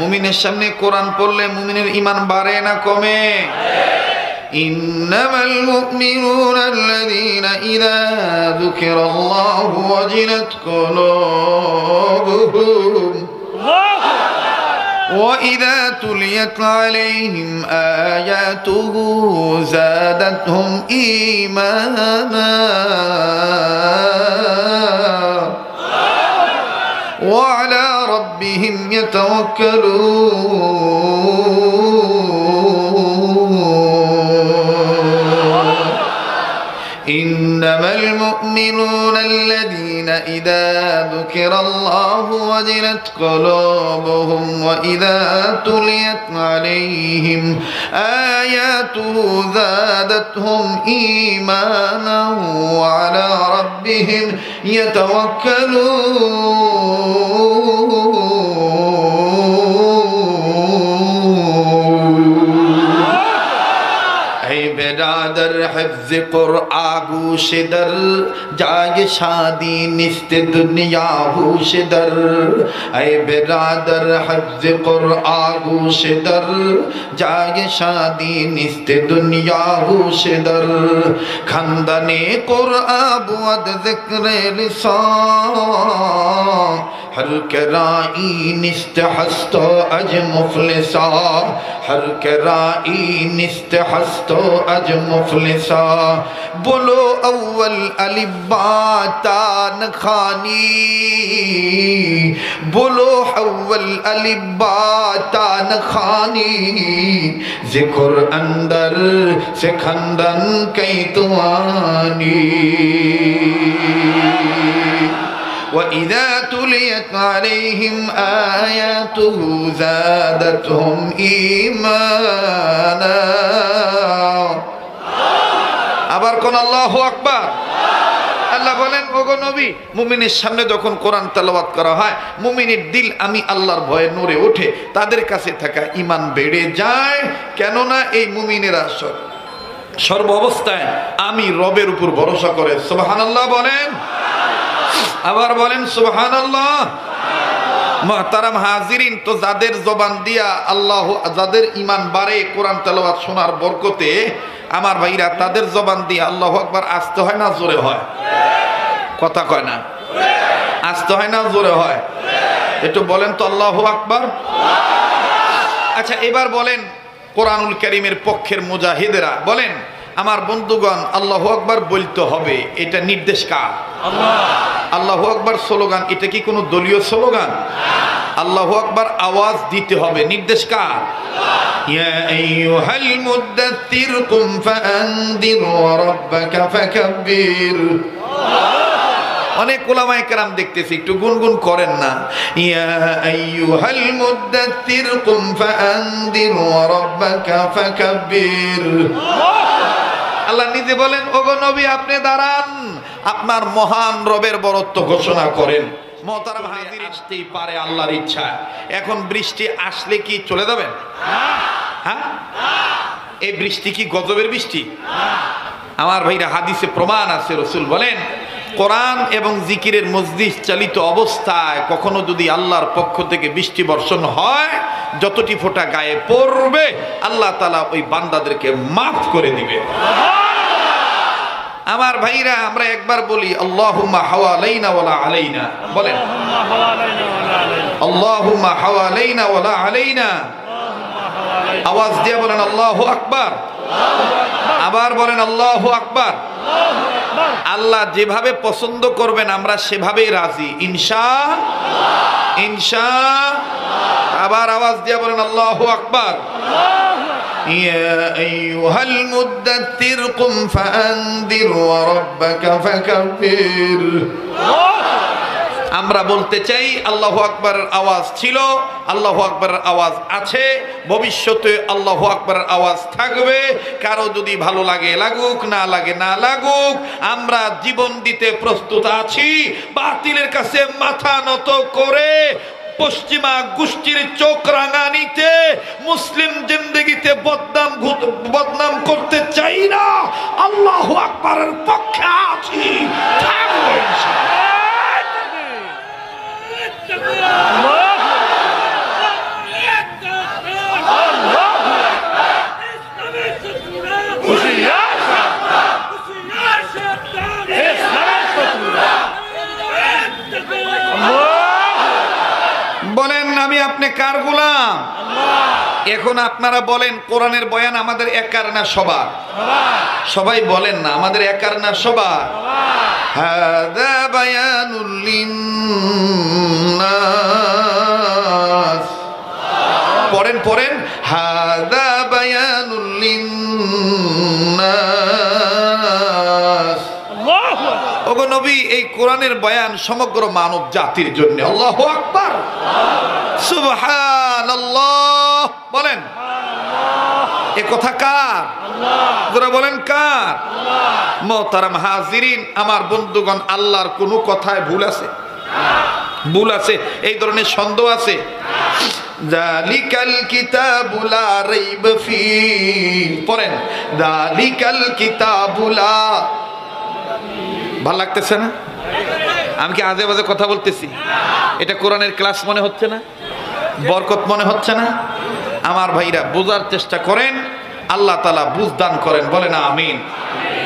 মুমিনের সামনে কোরআন পড়লে মুমিনের ঈমান বাড়ে না কমে? ইন্নামাল মুমিনুনা আল্লাযীনা ইযা যুকিরাল্লাহু ওয়াজিলাত কুলুবুহুম وإذا تليت عليهم آياته زادتهم إيمانا وعلى ربهم يتوكلون إنما المؤمنون الذين إذا ذكر الله وجلت قلوبهم وإذا تليت عليهم آياته زادتهم إيمانا وعلى ربهم يتوكلون बेरादर हिफ्ज़ क़ुरआन गूश दर जाग शादी निस्त दुनिया होश दर ऐ बेरादर हिफ्ज़ क़ुरआन गूश दर जाग शादी निस्त दुनिया होश दर खंदने क़ुरआन बुअद ज़िक्र लिसान हर कराई निस्त हस्तो अज मुफलिसा हर कराई निस्त हस्तो अज मुफलिसा बोलो अव्वल अलिब्बा तान खानी बोलो अव्वल अलिब्बा तान खानी ज़िक्र अंदर से खंदन कई तुआनी وإذا تليت عليهم آياته زادتهم إيمانا আবার কোন আল্লাহু আকবার। আল্লাহ বলেন ওগো নবী মুমিনের সামনে যখন কোরআন তেলাওয়াত করা হয় মুমিনের দিল আমি আল্লাহর ভয়ে নড়ে ওঠে, তাদের কাছে থাকা ঈমান বেড়ে যায়। কেননা এই মুমিনেরা সর্ব অবস্থায় আমি রবের উপর ভরসা করে। সুবহানাল্লাহ বলেন, আবার বলেন সুবহানাল্লাহ। মুহতারাম হাজিরিন, তো যাদের জবান দিয়া আল্লাহ, যাদের ঈমান বাড়ে কোরআন তেলাওয়াত শোনার বরকতে, আমার ভাইরা তাদের জবান দিয়ে আল্লাহু আকবার আসতে হয় না জোরে হয়? কথা কয় না, আসতে হয় না জোরে হয়? একটু বলেন তো আল্লাহু আকবার। আচ্ছা এবার বলেন কোরআনুল কারীমের পক্ষের মুজাহিদেরা বলেন, আমার বন্ধুগণ আল্লাহু আকবার বলতে হবে, এটা নির্দেশ কার? আল্লাহ। আল্লাহু আকবার স্লোগান, এটা কি কোনো দলীয় স্লোগান? আল্লাহু আকবার আওয়াজ দিতে হবে, নির্দেশ কার? ইয়া আইয়ুহাল মুদ্দাথির কুম ফাআনদির ওয়া রাব্বাকা ফাকাব্বির। অনেক উলামায়ে কেরাম দেখতেছি একটু গুনগুন করেন না। ইয়া আইয়ুহাল মুদ্দাথির কুম ফাআনদির ওয়া রাব্বাকা ফাকাব্বির। আল্লাহ নিজে বলেন ওগো নবী আপনি দাঁড়ান, আপনার মহান রবের বরত্ব ঘোষণা করেন। মুহতারাম হাজিরিন, আসতেই পারে আল্লাহর ইচ্ছা। এখন বৃষ্টি আসলে কি চলে যাবেন? হ্যাঁ, এই বৃষ্টি কি গজবের বৃষ্টি? আমার ভাইরা হাদিসে প্রমাণ আছে, রাসূল বলেন কোরআন এবং জিকিরের মজলিস চালিত অবস্থায় কখনো যদি আল্লাহর পক্ষ থেকে বৃষ্টি বর্ষণ হয়, যতটি ফোঁটা গায়ে পড়বে আল্লাহ তাআলা ওই বান্দাদেরকে মাফ করে দিবে। আমার ভাইরা আমরা একবার বলি আল্লাহুম্মা হাওয়ালাইনা ওয়ালা আলাইনা, বলেন আল্লাহুম্মা হাওয়ালাইনা ওয়ালা আলাইনা। আওয়াজ দিয়ে বলেন আল্লাহু আকবার। আবার বলেন আল্লাহু আকবার। আল্লাহ যেভাবে পছন্দ করবেন আমরা সেভাবেই রাজি ইনশাআল্লাহ, ইনশাআল্লাহ। আবার আওয়াজ দিয়ে বলেন আল্লাহু আকবার। ইয়া আইয়ুহাল মুদ্দাথির কুম ফাআনদির ওয়া রাব্বাকা ফাকাব্বির। আমরা বলতে চাই আল্লাহু আকবারের আওয়াজ ছিল, আল্লাহু আকবারের আওয়াজ আছে, ভবিষ্যতে আল্লাহু আকবারের আওয়াজ থাকবে। কারো যদি ভালো লাগে লাগুক, না লাগে না লাগুক, আমরা জীবন দিতে প্রস্তুত আছি। বাতিলের কাছে মাথা নত করে পশ্চিমা গোষ্ঠীর চোখ রাঙানিতে মুসলিম জিন্দেগিতে বদনাম করতে চাই না। আল্লাহু আকবারের পক্ষে আছি, থাকবো ইনশাআল্লাহ। এখন আপনারা বলেন কোরআনের বয়ান আমাদের একার না সবার? সবাই বলেন না, আমাদের একার না সবার? হাদা বায়ানুল লিন্নাস। পড়েন পড়েন, হাদা বায়ানুল লিন্নাস। ওগো নবী, এই কোরআনের বয়ান সমগ্র মানব জাতির জন্য। আল্লাহু আকবার, সুবহানাল্লাহ। বলেন এ কথা কার? যারা বলেন কার? মুহতারাম হাজিরিন, আমার বন্ধুগণ, আল্লাহর কোনো কথায় ভুল আছে? ভুল আছে? এই ধরনের সন্দেহ আছে? যালিকাল কিতাবু লা রাইবা ফীহি। পড়েন, যালিকাল কিতাবু লা। ভালো লাগতেছে না? আমি কি আজে বাজে কথা বলতেছি? এটা কোরআনের ক্লাস মনে হচ্ছে না? বরকত মনে হচ্ছে না? আমার ভাইরা, বোঝার চেষ্টা করেন, আল্লাহ তাআলা বুঝদান করেন। বলেন আমিন।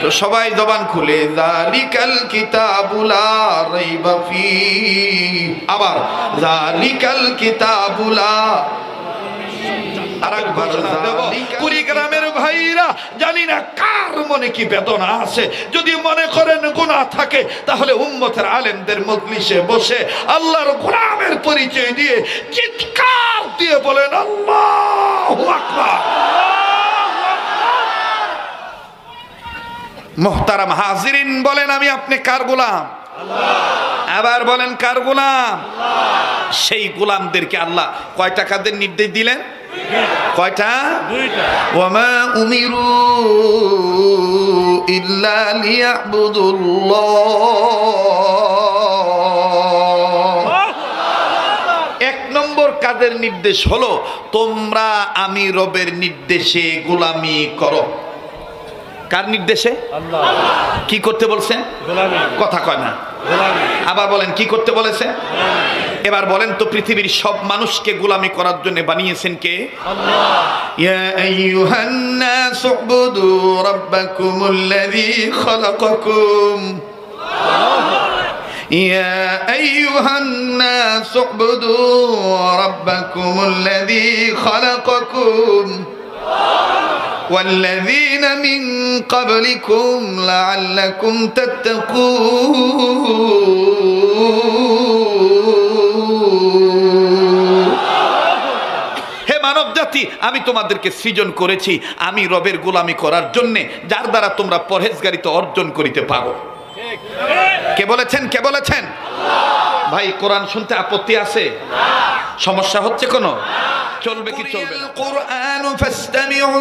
তো সবাই জবান খুলে, যালিকাল কিতাবু লা রাইবা ফীহি। আবার যালিকাল কিতাবু লা। আরেকবার দেব। কুড়িগ্রামের ভাইরা, জানি না কার মনে কি বেদনা আছে। যদি মনে করেন গুনাহ থাকে, তাহলে উম্মতের আলেমদের মজলিসে বসে আল্লাহর গোলামের পরিচয় দিয়ে চিৎকার দিয়ে বলেন আল্লাহু আকবার। মুহতারাম হাজিরিন, বলেন আমি আপনি কার গোলাম? আবার বলেন কার গোলাম? সেই গোলামদেরকে আল্লাহ কয়টা কাদের নির্দেশ দিলেন? কয়টা? ওয়ামা উমিরু ইল্লা লিয়াবুদুল্লাহ। এক নম্বর কাদের নির্দেশ হলো, তোমরা আমি রবের নির্দেশে গোলামি করো। কার নির্দেশে? আল্লাহ। কি করতে বলছেন? গোলামি। কথা কয় না। গোলামি। আবার বলেন কি করতে বলেছে? এবার বলেন তো, পৃথিবীর সব মানুষকে গোলামি করার জন্য বানিয়েছেন কে? আল্লাহ। ইয়া আইয়ুহান নাস উবুদু রাব্বাকুমুল্লাযী খালাকাকুম। ইয়া আইয়ুহান নাস উবুদু রাব্বাকুমুল্লাযী খালাকাকুম والذين من قبلكم لعلكم تتقون। হে মানব জাতি, আমি তোমাদেরকে সৃজন করেছি আমি রবের গোলামি করার জন্য, যার দ্বারা তোমরা পরহেজগারিতা অর্জন করিতে পারো। কে বলেছেন? কে বলেছেন? ভাই, কোরআন শুনতে আপত্তি আছে? সমস্যা হচ্ছে কোনো? চলবে কি চলবে না? কুরআন ফাসতামিউ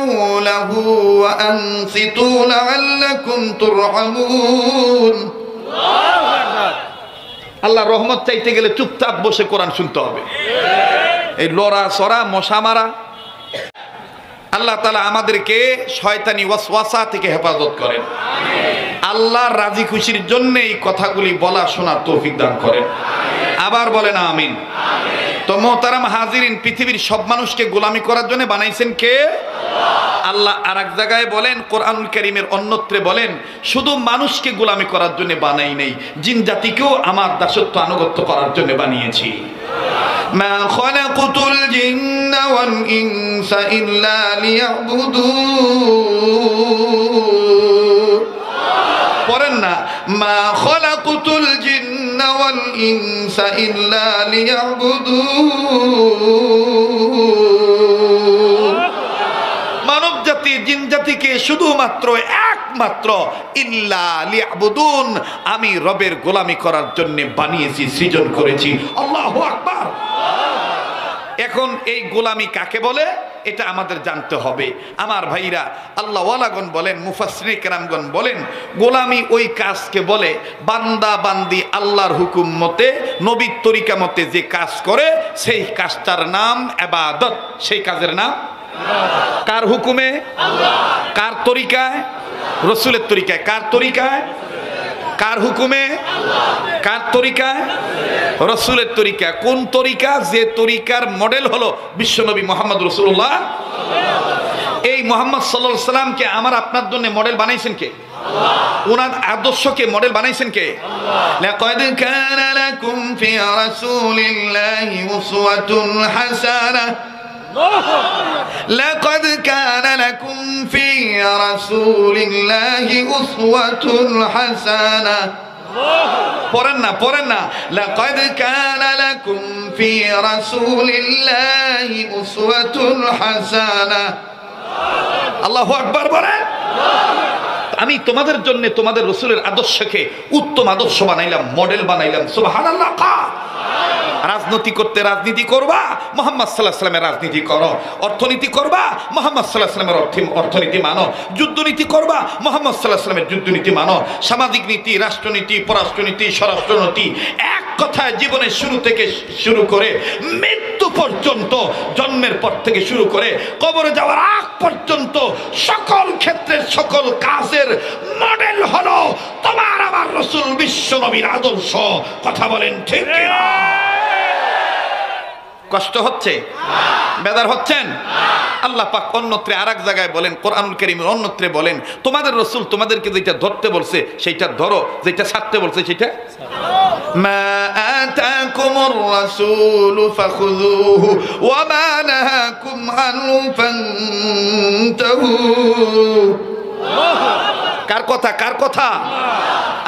লাহু ওয়া আনসিতু লাআল্লাকুম তুরহামুন। আল্লাহু আকবার। আল্লাহর রহমত চাইতে গেলে চুপচাপ বসে কোরআন শুনতে হবে। এই লড়া সরা মশা মারা, আল্লাহ তাআলা আমাদেরকে শয়তানি ওয়াসওয়াসা থেকে হেফাজত করেন। আল্লাহর রাজি খুশির জন্য এই কথাগুলি বলা শোনার তৌফিক দান করেন। আবার বলেন আমিন। তো মুহতারাম হাজিরিন, পৃথিবীর সব মানুষকে গোলামি করার জন্য বানাইছেন কে? আল্লাহ। আর এক জায়গায় বলেন, কোরআনুল কারীমের অন্যত্রে বলেন, শুধু মানুষকে গোলামি করার জন্য বানাই নাই, জিন জাতিকেও আমার দাসত্ব আনুগত্য করার জন্য বানিয়েছি। মা খালাকুতুল জিন্না ওয়াল ইনসা ইল্লা লিয়াবুদুন। পড়েন না, মা খালাকুতুল জিন্না ওয়াল ইনসা ইল্লা লিয়াবুদুন। মানব জাতি জিন জাতিকে শুধুমাত্র একমাত্র ইল্লা লিয়াবুদুন, আমি রবের গোলামি করার জন্য বানিয়েছি, সৃজন করেছি। আল্লাহু আকবার। এখন এই গোলামি কাকে বলে এটা আমাদের জানতে হবে। আমার ভাইরা, আল্লাহ ওয়ালাগণ বলেন, মুফাসসিরে কেরামগণ বলেন, গোলামি ওই কাজকে বলে বান্দা বান্দি আল্লাহর হুকুম মতে, নবীর তরিকা মতে যে কাজ করে, সেই কাজটার নাম ইবাদত। সেই কাজের নাম ইবাদত। কার হুকুমে? আল্লাহ। কার তরিকায়? রাসূলের তরিকায়। কার তরিকায়? কার হুকুমে? আল্লাহ। কার তরিকায়? রাসূলের তরিকা। কোন তরিকা? যে তরিকার মডেল হলো বিশ্বনবী মুহাম্মদ রাসূলুল্লাহ। এই মুহাম্মদ সাল্লাল্লাহু আলাইহি সাল্লামকে আমার আপনার জন্য মডেল বানাইছেন কে? আল্লাহ। ওনার আদর্শকে মডেল বানাইছেন কে? আল্লাহ। লাকাদ কানা লাকুম ফি রাসূলিল্লাহি উসওয়াতুন হাসানাহ। লাকাদ কানা লাকুম ফি রাসূলিল্লাহি উসওয়াতুন হাসানাহ। পড়েন না লাকাদ কানা লাকুম ফি রাসূলিল্লাহি উসওয়াতুন হাসানাহ। আল্লাহু আকবার বলেন। আমি তোমাদের জন্য তোমাদের রাসূলের আদর্শকে উত্তম আদর্শ বানাইলাম, মডেল বানাইলাম। সুবহানাল্লাহ। রাজনীতি করতে রাজনীতি করবা, মুহাম্মদ সাল্লাল্লাহু আলাইহি ওয়াসাল্লামের রাজনীতি করো। অর্থনীতি করবা, মুহাম্মদ সাল্লাল্লাহু আলাইহি ওয়াসাল্লামের অর্থনীতি মানো। যুদ্ধনীতি করবা, মুহাম্মদ সাল্লাল্লাহু আলাইহি ওয়াসাল্লামের যুদ্ধনীতি মানো। সামাজিক নীতি, রাষ্ট্রনীতি, পররাষ্ট্রনীতি, স্বরাষ্ট্রনীতি, এক কথায় জীবনের শুরু থেকে শুরু করে মৃত্যু পর্যন্ত, জন্মের পর থেকে শুরু করে কবরে যাওয়ার আগ পর্যন্ত সকল ক্ষেত্রের সকল কাজের মডেল হলো তোমার আমার রাসূল বিশ্ব নবীর আদর্শ। কথা বলেন ঠিক কিনা? কষ্ট হচ্ছে? বেদার হচ্ছেন? আল্লাহ পাক অন্যত্রে আরেক জায়গায় বলেন, কোরআনুল কারীমের অন্যত্রে বলেন, তোমাদের রাসূল তোমাদেরকে যেটা ধরতে বলছে সেইটা ধরো, যেটা ছাড়তে বলছে সেটা মা আতাকুমুর রাসূলু ফাখুযুহু ওয়া মা নাহাকুম আনহু ফান্তাহু। কার কথা? কার কথা?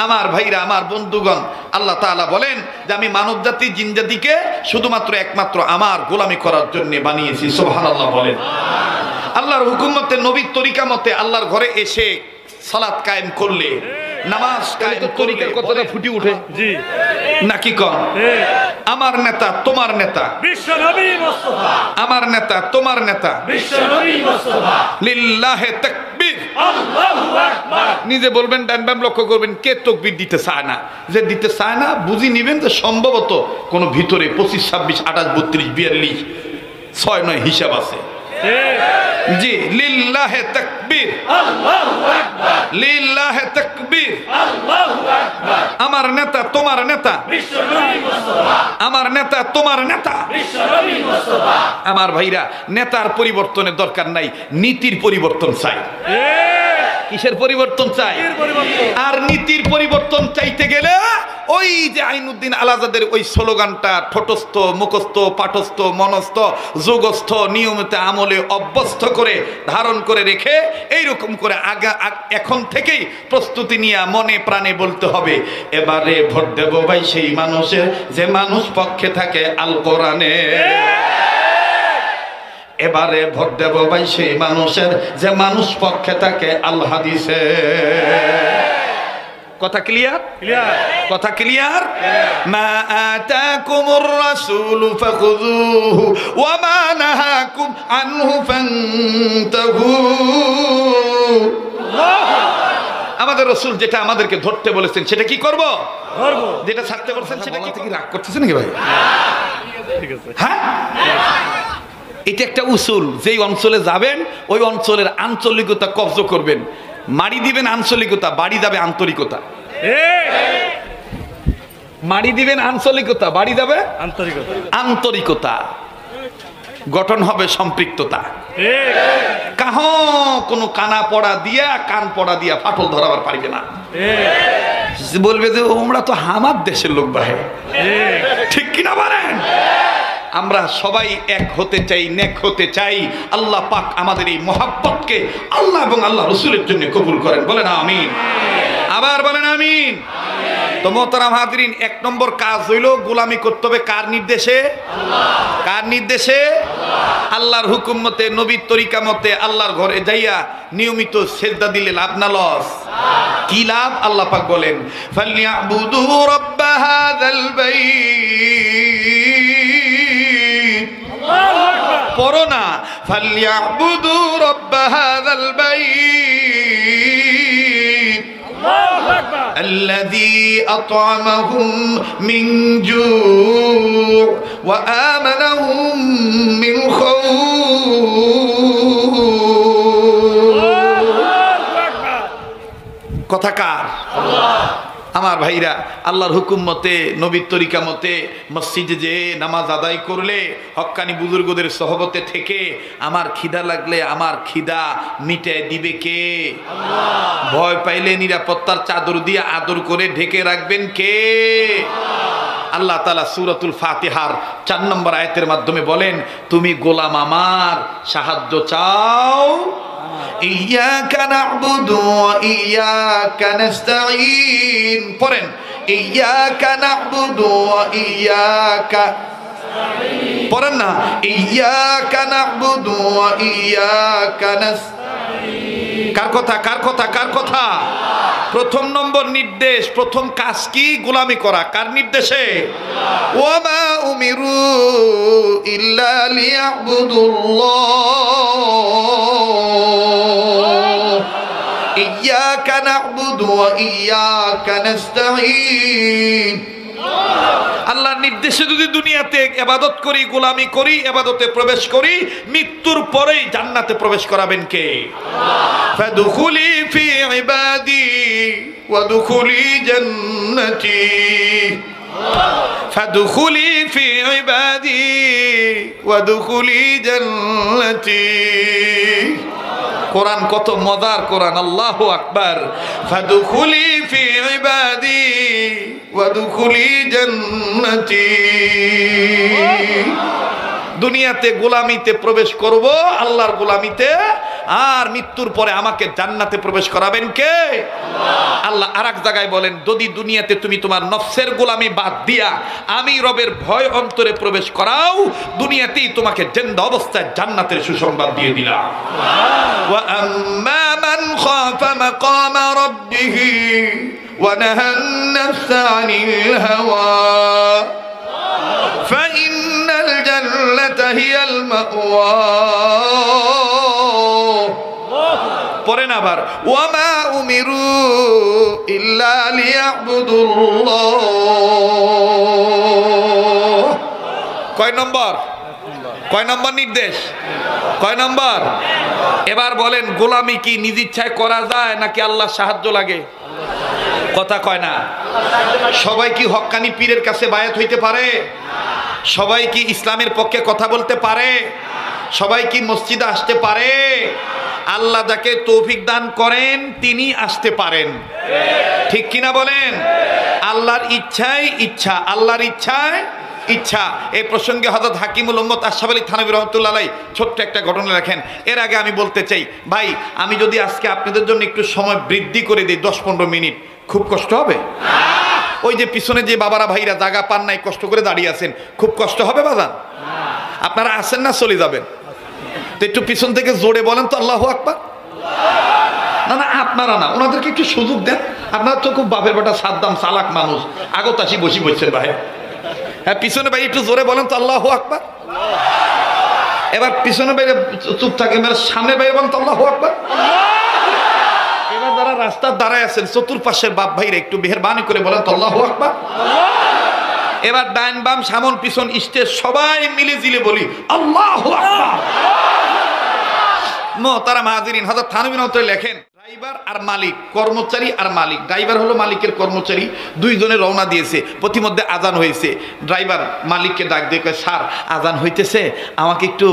আমার ভাইরা, আমার বন্ধুগণ, আল্লাহ তাআলা বলেন যে আমি মানব জাতি জিন জাতিকে শুধুমাত্র একমাত্র আমার গোলামি করার জন্য বানিয়েছি। সুবহানাল্লাহ বলেন। আল্লাহর হুকুম মতে, নবীর তরিকা মতে আল্লাহর ঘরে এসে সালাত কায়েম করলে, নামাজ কায়েম তরিকার কথাটা ফুটে ওঠে জি নাকি কম? আমার নেতা তোমার নেতা বিশ্ব নবী মুস্তাফা, আমার নেতা তোমার নেতা বিশ্ব নবী মুস্তাফা। লিল্লাহি তাকবীর, আল্লাহু আকবার। নিজে বলবেন, ডান বাম লক্ষ্য করবেন, কে তাকবীর দিতে চায় না। যে দিতে চায় না বুঝি নেবেন যে সম্ভবত কোন ভিতরে 25, 26, 28, 32, 42, 6, 9 হিসাব আছে। জি, লিল্লাহি তাকবীর, আল্লাহু আকবার। লিল্লাহি তাকবীর, আল্লাহু আকবার। আমার নেতা তোমার নেতা বিশ্ব নবী মুস্তাফা, আমার নেতা তোমার নেতা বিশ্ব নবী মুস্তাফা। আমার ভাইরা, নেতার পরিবর্তনের দরকার নাই, নীতির পরিবর্তন চাই। কিসের পরিবর্তন চাই? আর নীতির পরিবর্তন চাইতে গেলে ওই যে আইনুদ্দিন আলাজাদের ওই স্লোগানটা ঠোঁটস্থ, মুখস্থ, পাঠস্থ, মনস্থ, যোগস্থ, নিয়মিত আমলে অভ্যস্ত করে ধারণ করে রেখে এইরকম করে এখন থেকেই প্রস্তুতি নিয়ে মনে প্রাণে বলতে হবে, এবারে ভোট দেব ভাই সেই মানুষের যে মানুষ পক্ষে থাকে আল কোরআনে। এবারে ভোট দেব ভাই সেই মানুষের যে মানুষ পক্ষে থাকে আল হাদিসে। কথা ক্লিয়ার? কথা ক্লিয়ার? মা আতাকুমুর রাসূলু ফাখুযুহু ওয়া মা নাহাকুম আনহু ফান্তাহু। আমাদের রাসূল যেটা আমাদেরকে ধরতে বলেছেন সেটা কি করব? ধরব। যেটা ছাড়তে বলেছেন সেটা কি? রাগ করতেছেন নাকি ভাই? ঠিক আছে। হ্যাঁ, এটা একটা উসুল। যেই অঞ্চলে যাবেন ওই অঞ্চলের আঞ্চলিকতা কবজ করবেন। মারি দিবেন আঞ্চলিকতা, বাড়ি যাবে আন্তরিকতা। মারি দিবেন আঞ্চলিকতা, বাড়ি যাবে আন্তরিকতা। আন্তরিকতা গঠন হবে সম্পৃক্ততা। কাহ কোনো কানা পড়া দিয়া কান পড়া দিয়া ফাটল ধরাবার পারবে না। বলবে যে ওমরা তো আমার দেশের লোক বাহে। ঠিক কিনা বলেন? আমরা সবাই এক হতে চাই, নেক হতে চাই। আল্লাহ পাক আমাদের এই মহাব্বতকে আল্লাহ এবং আল্লাহ রাসূলের জন্য কবুল করেন। বলেন আমিন। আবার বলেন আমিন। তো মোহতারাম হাজরিন, 1 নম্বর কাজ হইল গোলামি করতে হবে কার নির্দেশে? কার নির্দেশে? আল্লাহর হুকুম মতে, নবীর তরিকা মতে আল্লাহর ঘরে যাইয়া নিয়মিত সেজদা দিলে লাভ না লস? কি লাভ? আল্লাহ পাক বলেন, ফালইয়াবুদু রাব্ব হাযাল বাইত। পড়ো না, ফালইয়াবুদু রাব্ব হাযাল বাইত الذي أطعمهم من جوع وآمنهم من خوف। কথা কার? আমার ভাইরা, আল্লাহর হুকুম মতে, নবীর তরিকা মতে মসজিদে যে নামাজ আদায় করলে, হক্কানি বুজুর্গদের সহবতে থেকে আমার খিদা লাগলে আমার খিদা মিটায় দিবে কে? আল্লাহ। ভয় পাইলে নিরাপত্তার চাদর দিয়ে আদর করে ঢেকে রাখবেন কে? আল্লাহ তাআলা সূরাতুল ফাতিহার 4 নম্বর আয়াতের মাধ্যমে বলেন, তুমি গোলাম আমার, সাহায্য চাও। ইয়াকা না'বুদু ওয়া ইয়াকা নাস্তাঈন। পড়েন, ইয়াকা না'বুদু ওয়া ইয়াকা, পড়েন না, ইয়াকা না'বুদু ওয়া ইয়াকা নাস্তাঈন। কার কথা, কার কথা, কার কথা? প্রথম নম্বর নির্দেশ, প্রথম কাজ কি? গোলামি করা। কার নির্দেশে? ওয়া মা উমিরু ইল্লা লিয়াবুদুল্লাহ ইয়াকা না'বুদু ওয়া ইয়াকা নাস্তাঈন। আল্লাহর নির্দেশে যদি দুনিয়াতে ইবাদত করি, গোলামি করি, ইবাদতে প্রবেশ করি, মৃত্যুর পরেই জান্নাতে প্রবেশ করাবেন কে? ফাদখুলি ফি ইবাদি ওয়াদখুলি জান্নতি, ফাদখুলি ফি ইবাদি ওয়াদখুলি জান্নতি। কোরআন কত মজার কোরআন, আল্লাহু আকবার। ফাদখুলি ফি ইবাদি ওয়াদখুলি জান্নতি। দুনিয়াতে গোলামিতে প্রবেশ করব, আল্লাহর গোলামিতে, আর মৃত্যুর পরে আমাকে জান্নাতে প্রবেশ করাবেন কে? আল্লাহ আরেক জায়গায় বলেন, যদি দুনিয়াতে তুমি তোমার নফসের গোলামি বাদ দিয়া আমি রবের ভয় অন্তরে প্রবেশ করাও, দুনিয়াতেই তোমাকে জিন্দা অবস্থায় জান্নাতের সুসংবাদ দিয়ে দিলাম। ওয়া আম্মা মান খাফা মাকামা রাব্বিহি ওয়া নাহান নাফসা আনিল হাওয়া ফাইন্নাল জান্নাতা হিয়াল মাওয়া। পড়েন আবার, ওয়া মা উমিরু ইল্লা লিয়াবুদুল্লাহ। কয় নম্বর? কয় নম্বর নির্দেশ? কয় নম্বর? এবার বলেন, গোলামি কি নিজ ইচ্ছায় করা যায় নাকি আল্লাহর সাহায্য লাগে? কথা কয় না। সবাই কি হক্কানি পীরের কাছে বায়াত হইতে পারে? সবাই কি ইসলামের পক্ষে কথা বলতে পারে? সবাই কি মসজিদে আসতে পারে? আল্লাহ যাকে তৌফিক দান করেন তিনি আসতে পারেন, ঠিক কিনা বলেন? আল্লাহর ইচ্ছায় ইচ্ছা, আল্লাহর ইচ্ছায় ইচ্ছা। এই প্রসঙ্গে হযরত হাকিমুল উম্মত আশরাফ আলী থানভী রাহমাতুল্লাহ আলাইহি ছোট্ট একটা ঘটনা লেখেন। এর আগে আমি বলতে চাই, ভাই আমি যদি আজকে আপনাদের জন্য একটু সময় বৃদ্ধি করে দিই 10-15 মিনিট, খুব কষ্ট হবে? ওই যে পিছনে যে বাবারা ভাইরা জায়গা পান নাই, কষ্ট করে দাঁড়িয়ে আছেন, খুব কষ্ট হবে বাজান? আপনারা আসেন না চলে যাবেন? তো একটু পিছন থেকে জোরে বলেন তো আল্লাহু আকবার। না না, আপনারা না, ওনাদেরকে একটু সুযোগ দেন। আপনারা তো খুব বাপের বেটা সাদ্দাম চালাক মানুষ, আগত আসি বসি বসছেন ভাই। হ্যাঁ, পিছনে ভাই একটু জোরে বলেন তো আল্লাহু আকবার। এবার পিছনে বাইরে চুপ থাকে, এবার সামনের বাইরে বলেন তো আল্লাহু আকবার। এবার যারা রাস্তার দাঁড়ায় আছেন চতুর্পাশের বাপ ভাইরা একটু মেহেরবানি করে বলেন তো আল্লাহু আকবার। এবার ডাইন বাম সামন পিছন স্টেজ সবাই মিলে জিলে বলি আল্লাহু আকবার। মুহতারাম হাজিরিন, হযরত থানভী রাহমাতুল্লাহ লেখেন, ড্রাইভার আর মালিক, কর্মচারী আর মালিক। ড্রাইভার হলো মালিকের কর্মচারী, দুইজনে রওনা দিয়েছে, প্রতিমধ্যে আজান হয়েছে। ড্রাইভার মালিককে ডাক দিয়ে কয়, স্যার আজান হইতেছে, আমাকে একটু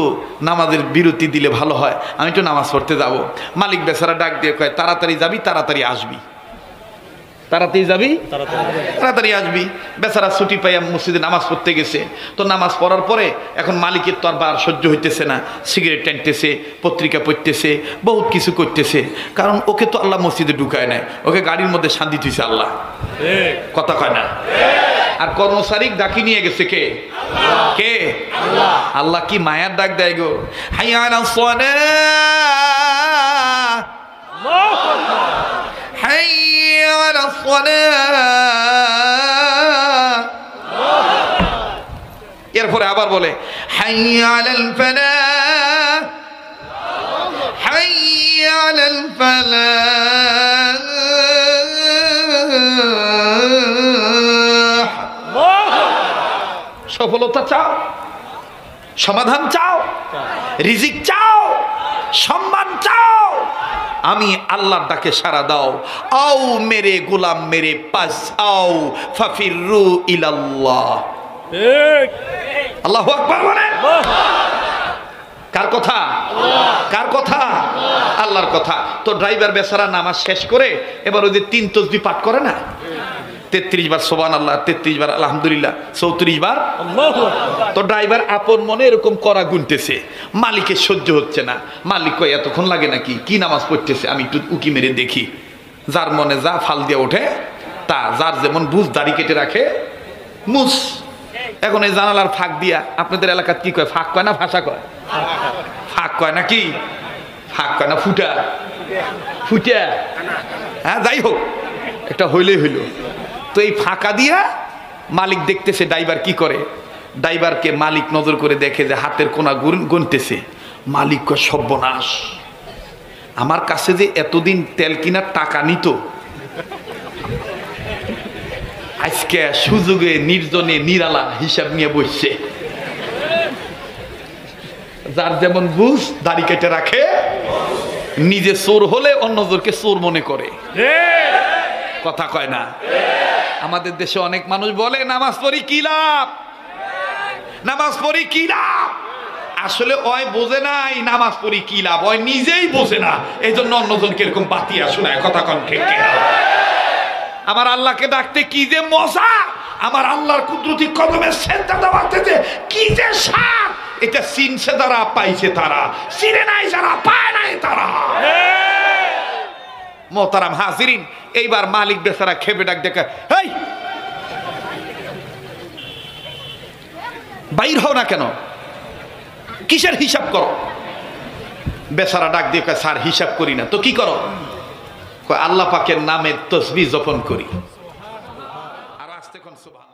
নামাজের বিরতি দিলে ভালো হয়, আমি একটু নামাজ পড়তে যাব। মালিক বেচারা ডাক দিয়ে কয়, তাড়াতাড়ি যাবি, তাড়াতাড়ি আসবি। তাড়াতাড়ি যাবি, তাড়াতাড়ি আসবি। বেচারা ছুটি পাইয়া মসজিদে নামাজ পড়তে গেছে। তো নামাজ পড়ার পরে এখন মালিকের তো আর বার সহ্য হইতেছে না, সিগারেট টানতেছে, পত্রিকা পড়তেছে, বহুত কিছু করতেছে। কারণ ওকে তো আল্লাহ মসজিদে ঢুকায় নাই, ওকে গাড়ির মধ্যে শান্তি দিয়েছে আল্লাহ, কথা কয় না। আর কর্মচারী ডাকি নিয়ে গেছে কে? কে? আল্লাহ। কি মায়ার ডাক দেয় গো, হাইয়া আলাস সালাহ, হাইয়া আলাস সালাহ। এরপরে আবার বলে হাইয়া আলাল ফালাহ, হাইয়া আলাল ফালাহ। সফলতা চাও, সমাধান চাও, রিজিক চাও, সম্মান চাও, আমি আল্লাহর ডাকে সাড়া দাও। আও মেরে গোলাম মেরে পাস আও ফাফিরু ইলাল্লাহ। আল্লাহু আকবার বলেন। কার কথা? কার কথা? আল্লাহর কথা। তো ড্রাইভার বেচারা নামাজ শেষ করে এবার ওই যে 3 তাসবিহ পাঠ করে না, 33 বার সুবহানাল্লাহ, 33 বার আলহামদুলিল্লাহ, 34 বার আল্লাহু আকবার। তো ড্রাইভার আপন মনে এরকম করা গুনতেছে, মালিকের সহ্য হচ্ছে না। মালিক কয় এতক্ষণ লাগে নাকি, কি নামাজ পড়তেছে, আমি একটু উকি মেরে দেখি। যার মনে যা ফাল দিয়ে ওঠে তা, যার যেমন বুঝ দাড়ি কেটে রাখে মুস। এখন এই জানালার ফাঁক দিয়া, আপনাদের এলাকার কি কয়, ফাঁক কয় না ভাষা কয়? ফাঁক কয় না, কি ফাঁক কয় না, ফুটা ফুটা, হ্যাঁ যাই হোক একটা হইলেই হইল। তো এই ফাঁকা দিয়া মালিক দেখতেছে ড্রাইভার কি করে। ড্রাইভারকে মালিক নজর করে দেখে যে হাতের কোনা গুনতেছে। মালিক কয় সর্বনাশ, আমার কাছে যে এতদিন তেল কিনার টাকা নিত, আজকে সুযোগে নির্জনে নিরালা হিসাব নিয়ে বসছে। যার যেমন বুঝ দাড়ি কেটে রাখে, নিজে চোর হলে অন্যজনকে চোর মনে করে, কথা কয় না? আমাদের দেশে অনেক মানুষ বলে নামাজ পড়ি কি লাভ, নামাজ পড়ি কি লাভ। আসলে ওই বোঝে নাই নামাজ পড়ি কি লাভ, ওই নিজেই বোঝে না, এই জন্য অন্যজনকে এরকম বাতিয়া শোনায়, কথা কন ঠিক কিনা? আমার আল্লাহকে ডাকতে কি যে মজা, আমার আল্লাহর কুদরতি কদমে সেজদা দেওয়াতে যে কি যে স্বাদ, এটা চিনছে যারা পাইছে তারা, চিনে নাই যারা পায় নাই তারা। মোহতারাম হাজিরিন, এইবার মালিক বেচারা খেপে ডাক দেখে, হেই বাইর হও না কেন, কিসের হিসাব করো? বেচারা ডাক দিয়ে কয়, স্যার হিসাব করি না। তো কি করো? কয় আল্লাহ পাকের নামের তসবিহ জপন করি। আর আসতে কোন সুবহান।